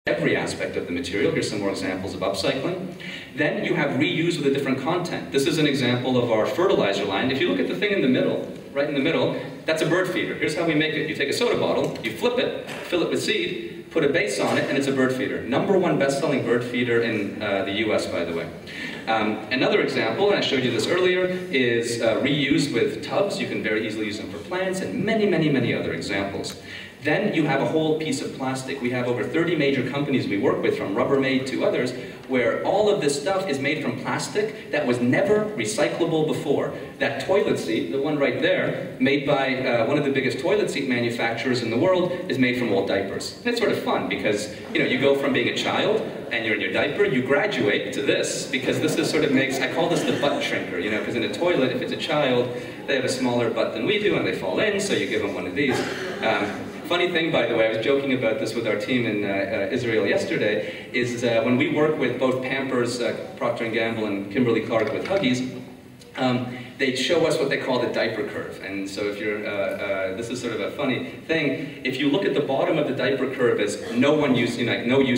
every aspect of the material. Here's some more examples of upcycling. Then you have reuse with a different content. This is an example of our fertilizer line. If you look at the thing in the middle, right in the middle, that's a bird feeder. Here's how we make it. You take a soda bottle, you flip it, fill it with seed, put a base on it, and it's a bird feeder. #1 best-selling bird feeder in the US, by the way. Another example, and I showed you this earlier, is reuse with tubs. You can very easily use them for plants, and many, many, many other examples. Then you have a whole piece of plastic. We have over 30 major companies we work with, from Rubbermaid to others, where all of this stuff is made from plastic that was never recyclable before. That toilet seat, the one right there, made by one of the biggest toilet seat manufacturers in the world, is made from old diapers. And it's sort of fun because, you know, you go from being a child and you're in your diaper, you graduate to this, because this is sort of makes, I call this the butt shrinker, you know, because in a toilet, if it's a child, they have a smaller butt than we do and they fall in, so you give them one of these. Funny thing, by the way, I was joking about this with our team in Israel yesterday, is when we work with both Pampers, Procter & Gamble, and Kimberly-Clark with Huggies, they show us what they call the diaper curve. And so if you're, this is sort of a funny thing, if you look at the bottom of the diaper curve as no use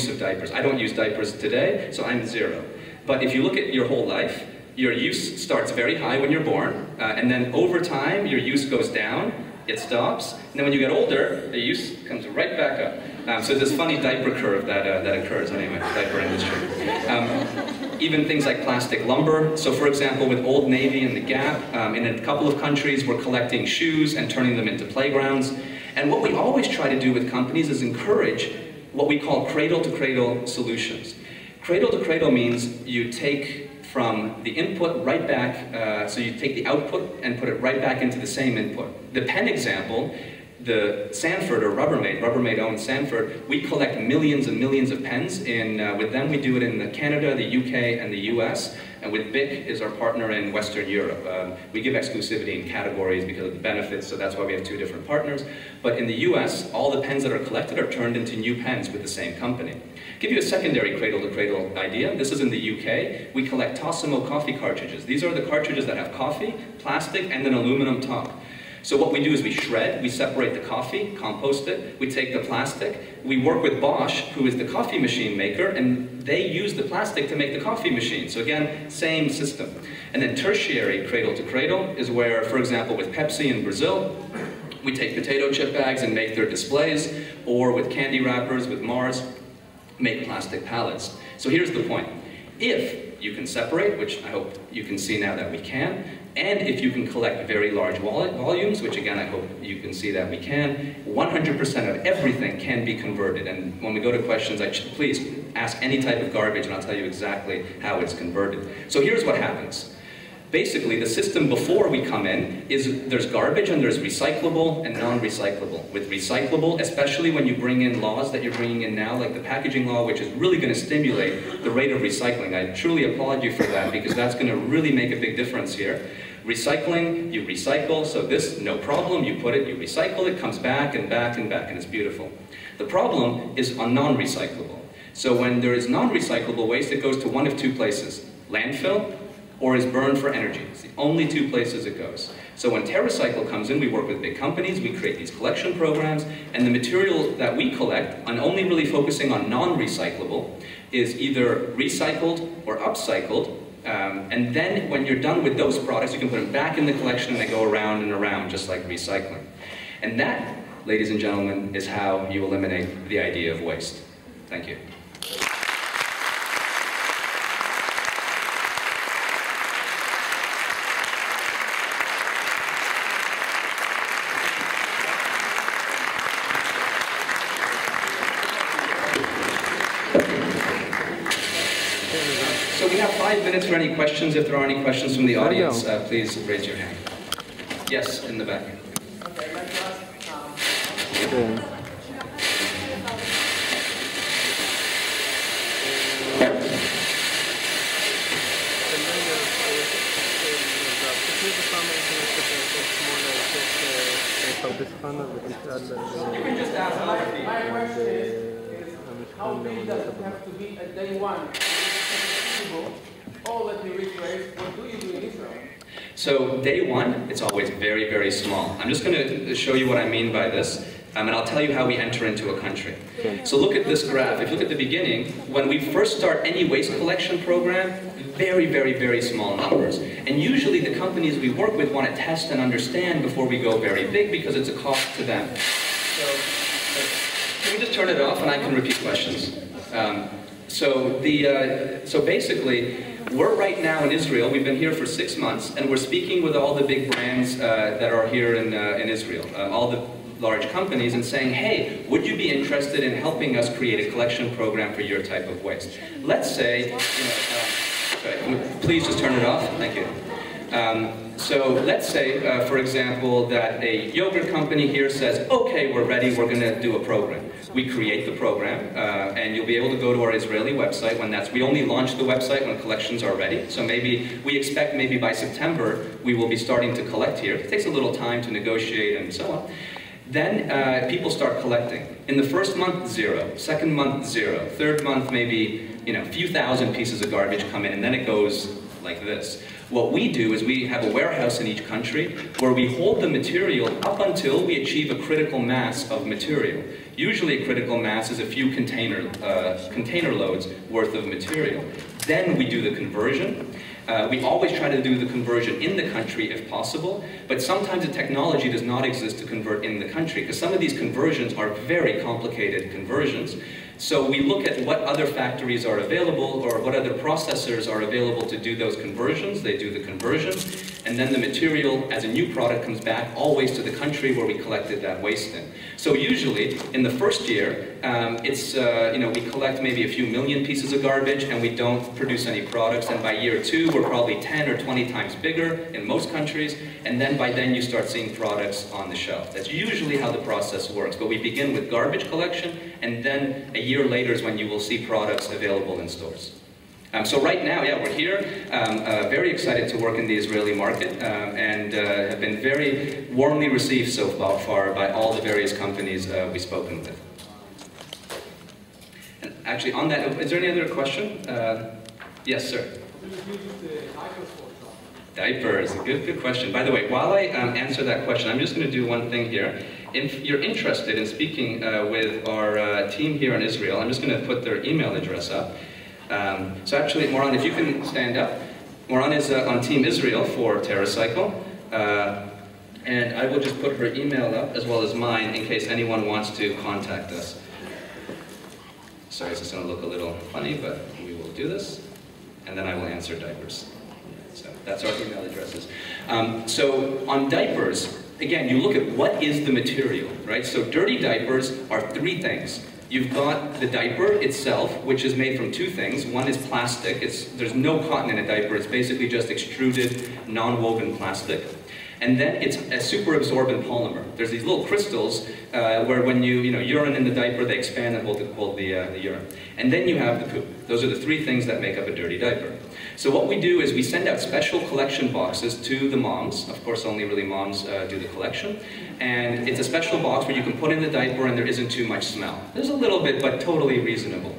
of diapers. I don't use diapers today, so I'm 0. But if you look at your whole life, your use starts very high when you're born, and then over time, your use goes down, it stops, and then when you get older, the use comes right back up. So this funny diaper curve that occurs, anyway, diaper industry. Even things like plastic lumber. So for example, with Old Navy and the Gap, in a couple of countries, we're collecting shoes and turning them into playgrounds. And what we always try to do with companies is encourage what we call cradle-to-cradle solutions. Cradle-to-cradle means you take from the input right back, so you take the output and put it right back into the same input. The pen example, the Sanford or Rubbermaid owns Sanford, we collect millions and millions of pens. With them we do it in Canada, the UK, and the US, and with BIC is our partner in Western Europe. We give exclusivity in categories because of the benefits, so that's why we have 2 different partners. But in the US, all the pens that are collected are turned into new pens with the same company. Give you a secondary cradle-to-cradle idea. This is in the UK. We collect Tassimo coffee cartridges. These are the cartridges that have coffee, plastic, and an aluminum top. So what we do is we shred, we separate the coffee, compost it, we take the plastic, we work with Bosch, who is the coffee machine maker, and they use the plastic to make the coffee machine. So again, same system. And then tertiary cradle-to-cradle is where, for example, with Pepsi in Brazil, we take potato chip bags and make their displays, or with candy wrappers, with Mars, make plastic pallets. So here's the point. If you can separate, which I hope you can see now that we can, and if you can collect very large volumes, which again I hope you can see that we can, 100% of everything can be converted. And when we go to questions, please ask any type of garbage and I'll tell you exactly how it's converted. So here's what happens. Basically, the system before we come in is there's garbage and there's recyclable and non-recyclable. With recyclable, especially when you bring in laws that you're bringing in now, like the packaging law, which is really going to stimulate the rate of recycling. I truly applaud you for that because that's going to really make a big difference here. Recycling, you recycle, so this, no problem, you put it, you recycle it, comes back and back and back, and it's beautiful. The problem is on non-recyclable. So when there is non-recyclable waste, it goes to one of 2 places, landfill or is burned for energy. It's the only 2 places it goes. So when TerraCycle comes in, we work with big companies, we create these collection programs, and the material that we collect, and only really focusing on non-recyclable, is either recycled or upcycled, and then when you're done with those products, you can put them back in the collection and they go around and around, just like recycling. And that, ladies and gentlemen, is how you eliminate the idea of waste. Thank you. So we have 5 minutes for any questions. If there are any questions from the audience, please raise your hand. Yes, in the back. Okay, I'd like to ask, You can just ask my question is how big does it have to be at day 1? All that you retrace, what do you do in Israel? So day 1, it's always very, very small. I'm just going to show you what I mean by this. And I'll tell you how we enter into a country. So look at this graph. If you look at the beginning, when we first start any waste collection program, very, very, very small numbers. And usually the companies we work with want to test and understand before we go very big because it's a cost to them. So can we just turn it off and I can repeat questions? So basically, we're right now in Israel. We've been here for 6 months, and we're speaking with all the big brands that are here in Israel, all the large companies, and saying, hey, would you be interested in helping us create a collection program for your type of waste? Let's say, sorry, please just turn it off. Thank you. So let's say, for example, that a yogurt company here says, okay, we're ready, we're going to do a program. We create the program, and you'll be able to go to our Israeli website when we only launch the website when collections are ready. So we expect maybe by September, we will be starting to collect here. It takes a little time to negotiate and so on. Then people start collecting. In the first month, 0. Second month, 0. Third month, maybe a few thousand pieces of garbage come in, and then it goes like this. What we do is we have a warehouse in each country where we hold the material up until we achieve a critical mass of material. Usually a critical mass is a few container loads worth of material. Then we do the conversion. We always try to do the conversion in the country if possible, but sometimes the technology does not exist to convert in the country, because some of these conversions are very complicated conversions. So we look at what other factories are available or what other processors are available to do those conversions. They do the conversion, and then the material as a new product comes back always to the country where we collected that waste in. So usually in the first year, we collect maybe a few million pieces of garbage and we don't produce any products, and by year 2 we're probably 10 or 20 times bigger in most countries, and then by then you start seeing products on the shelf. That's usually how the process works, but we begin with garbage collection, and then a year later is when you will see products available in stores. So right now, yeah, we're here, very excited to work in the Israeli market, and have been very warmly received so far by all the various companies we've spoken with. And actually, on that, is there any other question? Yes, sir. Diapers, good question. By the way, while I answer that question, I'm just going to do one thing here. If you're interested in speaking with our team here in Israel, I'm just going to put their email address up. So actually, Moran, if you can stand up. Moran is on Team Israel for TerraCycle. And I will just put her email up as well as mine in case anyone wants to contact us. Sorry, this is going to look a little funny, but we will do this. And then I will answer diapers. So that's our email addresses. So on diapers, again, you look at what is the material, right? So dirty diapers are 3 things. You've got the diaper itself, which is made from 2 things. One is plastic. There's no cotton in a diaper. It's basically just extruded, non-woven plastic. And then it's a super absorbent polymer. There's these little crystals where when you urine in the diaper, they expand and hold the urine. And then you have the poop. Those are the 3 things that make up a dirty diaper. So what we do is we send out special collection boxes to the moms. Of course, only really moms do the collection. And it's a special box where you can put in the diaper and there isn't too much smell. There's a little bit, but totally reasonable.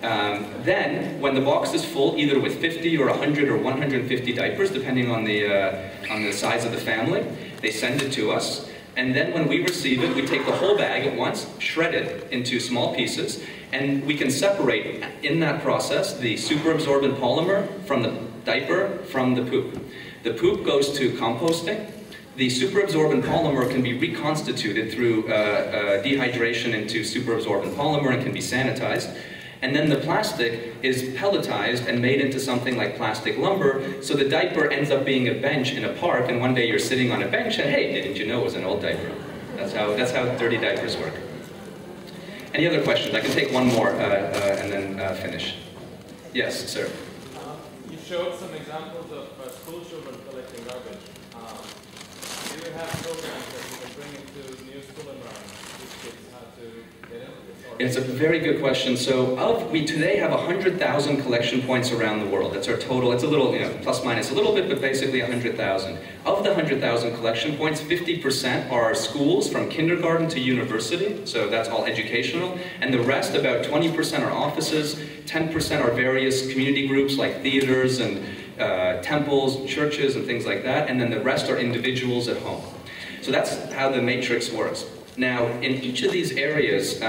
Then, when the box is full, either with 50 or 100 or 150 diapers, depending on the size of the family, they send it to us. And then when we receive it, we take the whole bag at once, shred it into small pieces, and we can separate, in that process, the super absorbent polymer from the diaper from the poop. The poop goes to composting. The super absorbent polymer can be reconstituted through dehydration into super absorbent polymer and can be sanitized. And then the plastic is pelletized and made into something like plastic lumber, so the diaper ends up being a bench in a park, and one day you're sitting on a bench and hey, didn't you know it was an old diaper? That's how dirty diapers work. Any other questions? I can take one more and then finish. Yes, sir. You showed some examples of school children collecting garbage. Do you have programs that you can bring into new school environments to teach kids how to get into this? It's a very good question. So we today have 100,000 collection points around the world. That's our total. It's a little, plus minus a little bit, but basically 100,000. Of the 100,000 collection points, 50% are schools from kindergarten to university. So that's all educational. And the rest, about 20% are offices, 10% are various community groups like theaters and temples, churches, and things like that. And then the rest are individuals at home. So that's how the matrix works. Now, in each of these areas,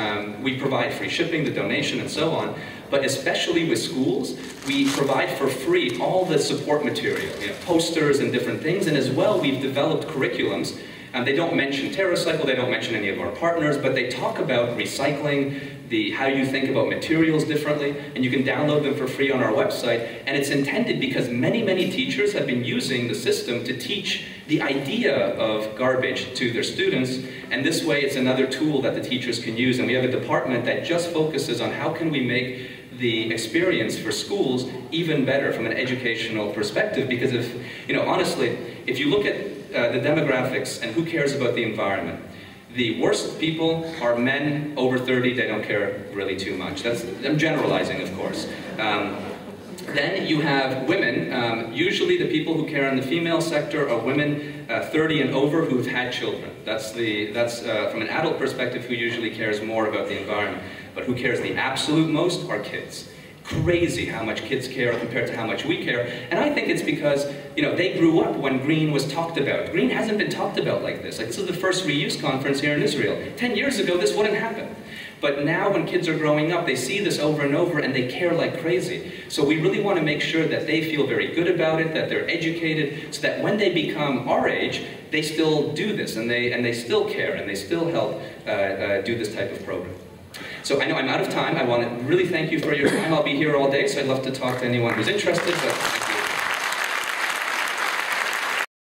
we provide free shipping, the donation, and so on, but especially with schools, we provide for free all the support material, posters and different things, and as well, we've developed curriculums. They don't mention TerraCycle, they don't mention any of our partners, but they talk about recycling, how you think about materials differently, and you can download them for free on our website. And it's intended because many, many teachers have been using the system to teach the idea of garbage to their students, and this way it's another tool that the teachers can use. And we have a department that just focuses on how can we make the experience for schools even better from an educational perspective, because honestly, if you look at the demographics and who cares about the environment, the worst people are men over 30, they don't care really too much. I'm generalizing, of course. Then you have women. Usually the people who care in the female sector are women 30 and over who have had children. That's from an adult perspective, who usually cares more about the environment. But who cares the absolute most are kids. Crazy how much kids care compared to how much we care. And I think it's because, they grew up when green was talked about. Green hasn't been talked about like this. Like, this is the first reuse conference here in Israel. 10 years ago, this wouldn't happen. But now when kids are growing up, they see this over and over and they care like crazy. So we really want to make sure that they feel very good about it, that they're educated, so that when they become our age, they still do this and they still care and they still help do this type of program. So I know I'm out of time. I want to really thank you for your time. I'll be here all day, so I'd love to talk to anyone who's interested. But